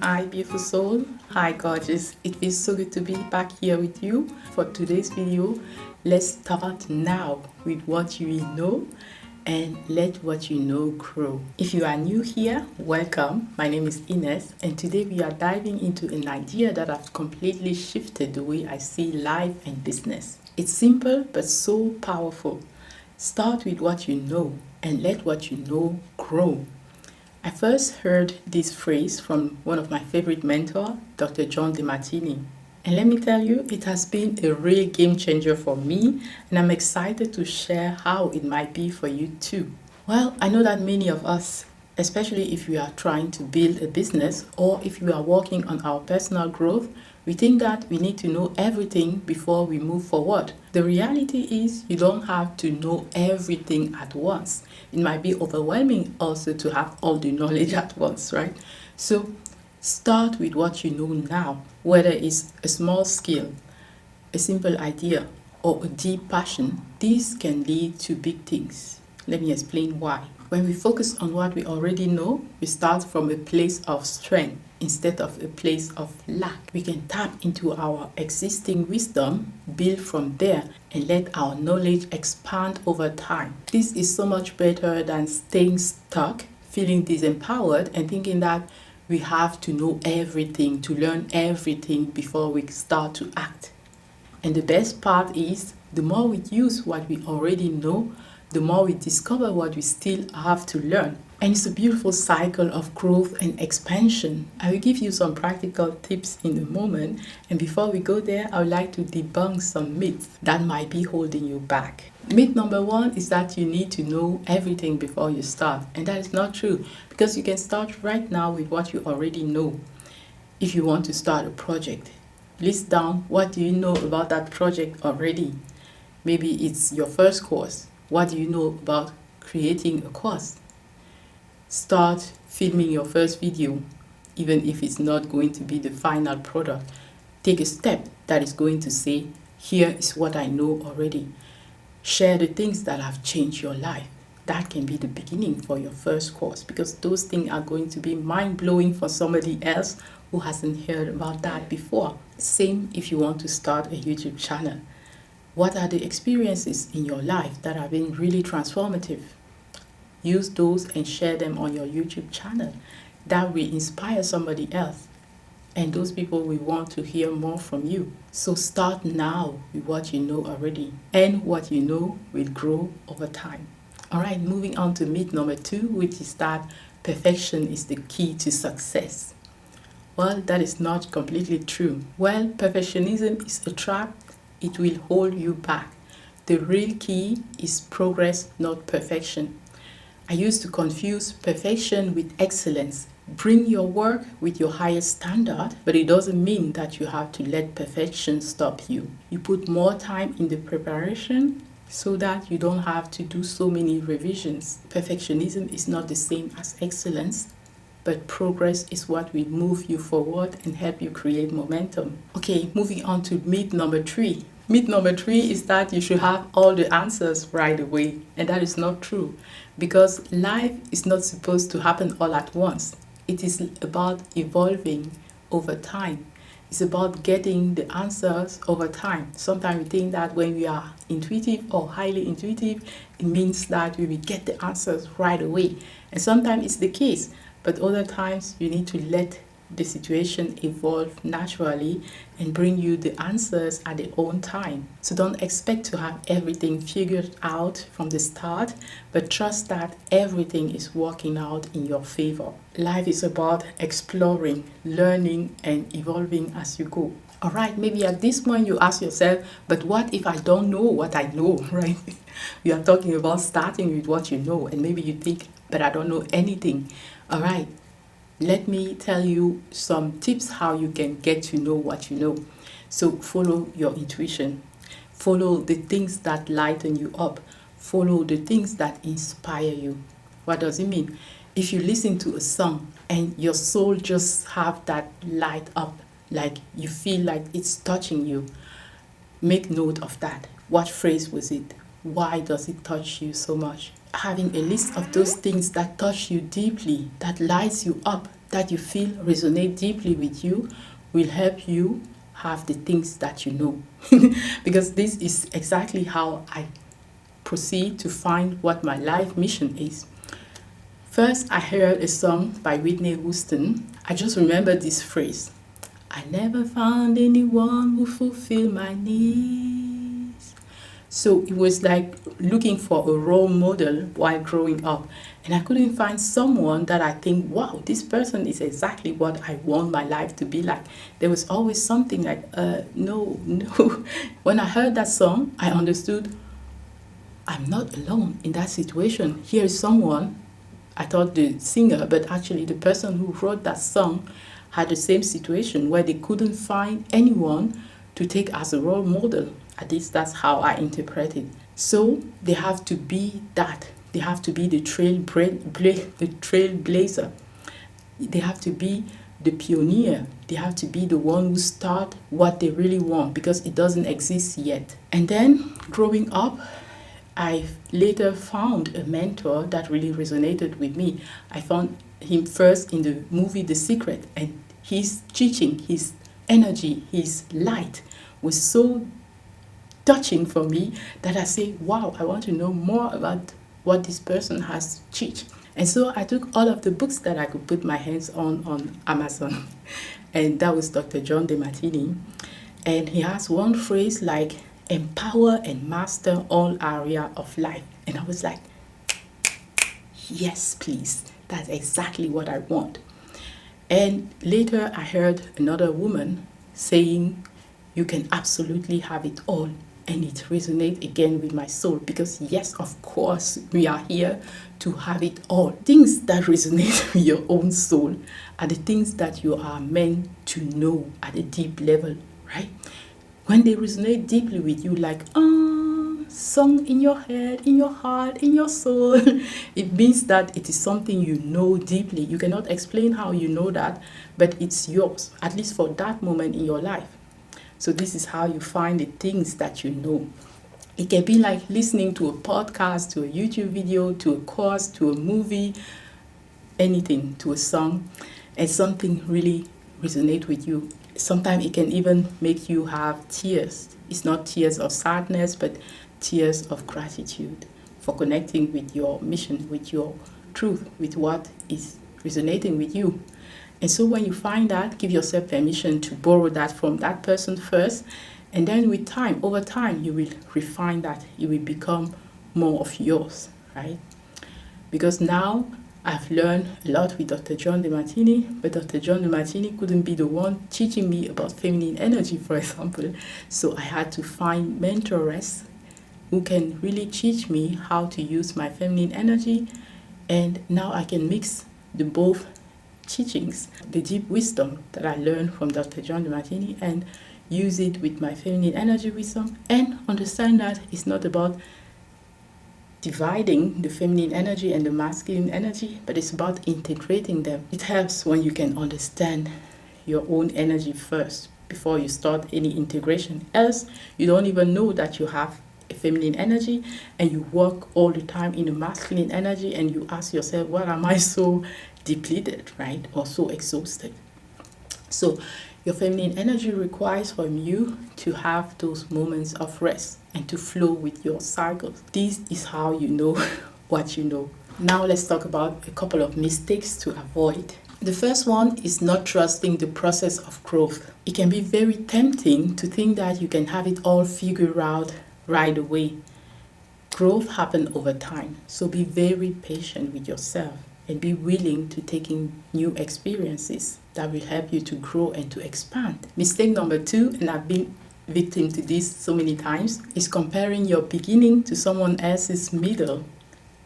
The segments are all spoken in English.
Hi, beautiful soul. Hi, gorgeous. It feels so good to be back here with you for today's video. Let's start now with what you know and let what you know grow. If you are new here, welcome. My name is Inès, and today we are diving into an idea that has completely shifted the way I see life and business. It's simple but so powerful. Start with what you know and let what you know grow. I first heard this phrase from one of my favorite mentors, Dr. John DeMartini. And let me tell you, it has been a real game changer for me, and I'm excited to share how it might be for you too. Well, I know that many of us, especially if we are trying to build a business or if we are working on our personal growth, we think that we need to know everything before we move forward. The reality is you don't have to know everything at once. It might be overwhelming also to have all the knowledge at once, right? So start with what you know now, whether it's a small skill, a simple idea, or a deep passion. These can lead to big things. Let me explain why. When we focus on what we already know, we start from a place of strength instead of a place of lack. We can tap into our existing wisdom, build from there, and let our knowledge expand over time. This is so much better than staying stuck, feeling disempowered, and thinking that we have to know everything, to learn everything before we start to act. And the best part is, the more we use what we already know, the more we discover what we still have to learn. And it's a beautiful cycle of growth and expansion. I will give you some practical tips in a moment. And before we go there, I would like to debunk some myths that might be holding you back. Myth number one is that you need to know everything before you start. And that is not true, because you can start right now with what you already know. If you want to start a project, list down what do you know about that project already. Maybe it's your first course. What do you know about creating a course? Start filming your first video, even if it's not going to be the final product. Take a step that is going to say, here is what I know already. Share the things that have changed your life. That can be the beginning for your first course, because those things are going to be mind-blowing for somebody else who hasn't heard about that before. Same if you want to start a YouTube channel. What are the experiences in your life that have been really transformative? Use those and share them on your YouTube channel. That will inspire somebody else. And those people will want to hear more from you. So start now with what you know already. And what you know will grow over time. Alright, moving on to myth number 2, which is that perfection is the key to success. Well, that is not completely true. Well, perfectionism is a trap. It will hold you back. The real key is progress, not perfection. I used to confuse perfection with excellence. Bring your work with your highest standard, but it doesn't mean that you have to let perfection stop you. You put more time in the preparation so that you don't have to do so many revisions. Perfectionism is not the same as excellence, but progress is what will move you forward and help you create momentum. Okay, moving on to myth number 3. Myth number 3 is that you should have all the answers right away. And that is not true, because life is not supposed to happen all at once. It is about evolving over time. It's about getting the answers over time. Sometimes we think that when we are intuitive or highly intuitive, it means that we will get the answers right away. And sometimes it's the case. But other times you need to let the situation evolve naturally and bring you the answers at their own time. So don't expect to have everything figured out from the start, but trust that everything is working out in your favor. Life is about exploring, learning, and evolving as you go. Alright, maybe at this point you ask yourself, but what if I don't know what I know, right? We are talking about starting with what you know, and maybe you think, but I don't know anything. Alright, let me tell you some tips how you can get to know what you know. So follow your intuition. Follow the things that lighten you up. Follow the things that inspire you. What does it mean? If you listen to a song and your soul just have that light up, like you feel like it's touching you, make note of that. What phrase was it? Why does it touch you so much? Having a list of those things that touch you deeply, that lights you up, that you feel resonate deeply with you will help you have the things that you know. Because this is exactly how I proceed to find what my life mission is. First, I heard a song by Whitney Houston. I just remember this phrase: I never found anyone who fulfilled my needs. So it was like looking for a role model while growing up. And I couldn't find someone that I think, wow, this person is exactly what I want my life to be like. There was always something like, no. When I heard that song, I understood I'm not alone in that situation. Here is someone, I thought the singer, but actually the person who wrote that song had the same situation where they couldn't find anyone to take as a role model. At least that's how I interpret it. So they have to be that. They have to be the trailblazer. They have to be the pioneer. They have to be the one who start what they really want, because it doesn't exist yet. And then growing up, I later found a mentor that really resonated with me. I found him first in the movie The Secret, and his teaching, his energy, his light was so touching for me that I say, wow, I want to know more about what this person has to teach. And so I took all of the books that I could put my hands on Amazon. And that was Dr. John DeMartini. And he has one phrase like, empower and master all area of life. And I was like, yes, please. That's exactly what I want. And later I heard another woman saying, you can absolutely have it all. And it resonated again with my soul, because yes, of course, we are here to have it all. Things that resonate with your own soul are the things that you are meant to know at a deep level, right? When they resonate deeply with you, like, song in your head, in your heart, in your soul, it means that it is something you know deeply. You cannot explain how you know that, but it's yours, at least for that moment in your life. So this is how you find the things that you know. It can be like listening to a podcast, to a YouTube video, to a course, to a movie, anything, to a song, and something really resonate with you. Sometimes it can even make you have tears. It's not tears of sadness, but tears of gratitude for connecting with your mission, with your truth, with what is resonating with you. And so when you find that, give yourself permission to borrow that from that person first. And then with time, over time, you will refine that. It will become more of yours, right? Because now I've learned a lot with Dr. John DeMartini, but Dr. John DeMartini couldn't be the one teaching me about feminine energy, for example. So I had to find mentors who can really teach me how to use my feminine energy. And now I can mix the both teachings, the deep wisdom that I learned from Dr. John DeMartini, and use it with my feminine energy wisdom, and understand that it's not about dividing the feminine energy and the masculine energy, but it's about integrating them. It helps when you can understand your own energy first before you start any integration. Else, you don't even know that you have a feminine energy, and you work all the time in a masculine energy, and you ask yourself, why am I so depleted, right? Or so exhausted? So your feminine energy requires from you to have those moments of rest and to flow with your cycles. This is how you know what you know. Now let's talk about a couple of mistakes to avoid. The first one is not trusting the process of growth. It can be very tempting to think that you can have it all figured out right away. Growth happens over time, so be very patient with yourself and be willing to take in new experiences that will help you to grow and to expand. Mistake number 2, and I've been victim to this so many times, is comparing your beginning to someone else's middle.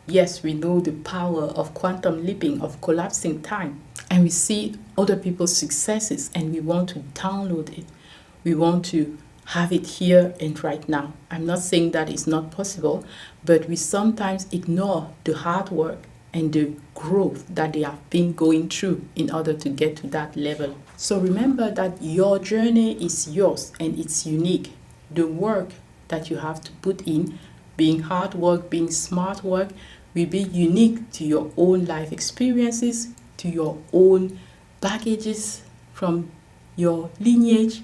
Yes, we know the power of quantum leaping, of collapsing time, and we see other people's successes and we want to download it. We want to have it here and right now. I'm not saying that it's not possible, but we sometimes ignore the hard work and the growth that they have been going through in order to get to that level. So remember that your journey is yours and it's unique. The work that you have to put in, being hard work, being smart work, will be unique to your own life experiences, to your own baggages from your lineage,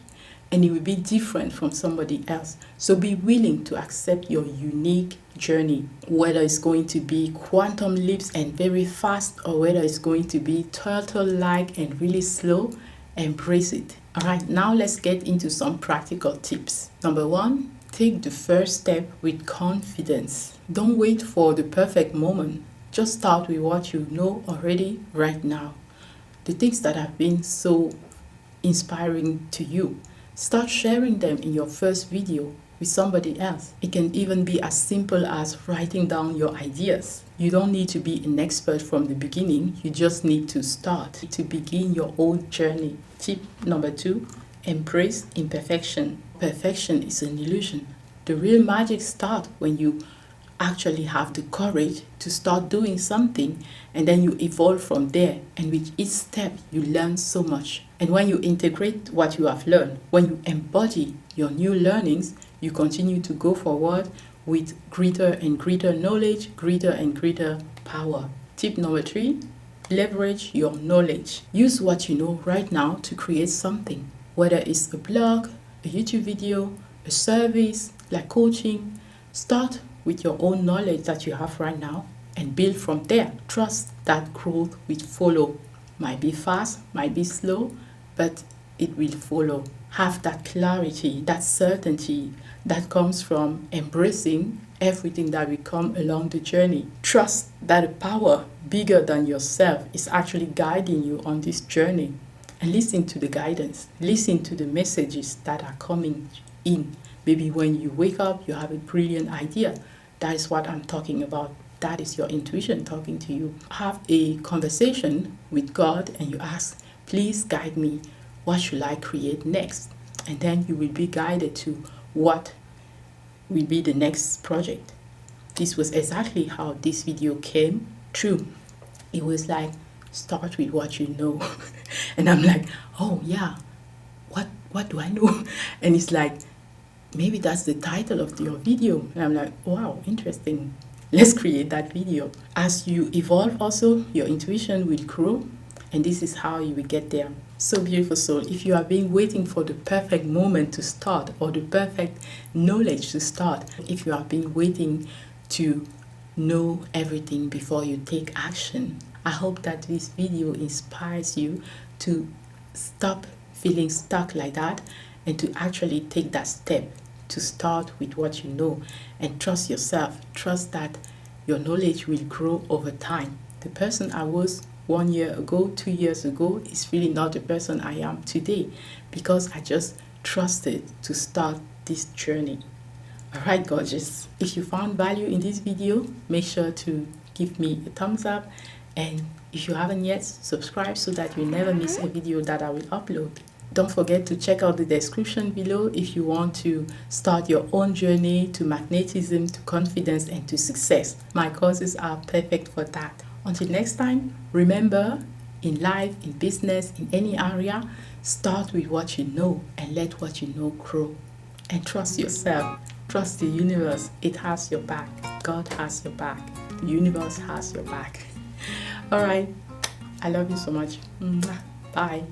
and it will be different from somebody else. So be willing to accept your unique journey, whether it's going to be quantum leaps and very fast, or whether it's going to be turtle-like and really slow. Embrace it. All right, now let's get into some practical tips. Number 1, take the first step with confidence. Don't wait for the perfect moment. Just start with what you know already right now. The things that have been so inspiring to you, start sharing them in your first video with somebody else. It can even be as simple as writing down your ideas. You don't need to be an expert from the beginning. You just need to start to begin your own journey. Tip number 2, embrace imperfection. Perfection is an illusion. The real magic starts when you actually have the courage to start doing something, and then you evolve from there, and with each step you learn so much. And when you integrate what you have learned, when you embody your new learnings, you continue to go forward with greater and greater knowledge, greater and greater power. Tip number 3, leverage your knowledge. Use what you know right now to create something, whether it's a blog, a YouTube video, a service like coaching. Start with your own knowledge that you have right now and build from there. Trust that growth will follow. Might be fast, might be slow, but it will follow. Have that clarity, that certainty that comes from embracing everything that will come along the journey. Trust that a power bigger than yourself is actually guiding you on this journey. And listen to the guidance. Listen to the messages that are coming in. Maybe when you wake up, you have a brilliant idea. That is what I'm talking about. That is your intuition talking to you. Have a conversation with God and you ask, please guide me. What should I create next? And then you will be guided to what will be the next project. This was exactly how this video came true. It was like, start with what you know. And I'm like, oh yeah, what do I know? And it's like, maybe that's the title of your video. And I'm like, wow, interesting. Let's create that video. As you evolve also, your intuition will grow, and this is how you will get there. So beautiful soul, if you have been waiting for the perfect moment to start, or the perfect knowledge to start, if you have been waiting to know everything before you take action, I hope that this video inspires you to stop feeling stuck like that and to actually take that step to start with what you know, and trust yourself. Trust that your knowledge will grow over time. The person I was 1 year ago, 2 years ago is really not the person I am today, because I just trusted to start this journey. Alright gorgeous, if you found value in this video, make sure to give me a thumbs up, and if you haven't yet, subscribe so that you never miss a video that I will upload. Don't forget to check out the description below if you want to start your own journey to magnetism, to confidence, and to success. My courses are perfect for that. Until next time, remember, in life, in business, in any area, start with what you know and let what you know grow. And trust yourself. Trust the universe. It has your back. God has your back. The universe has your back. Alright. I love you so much. Bye.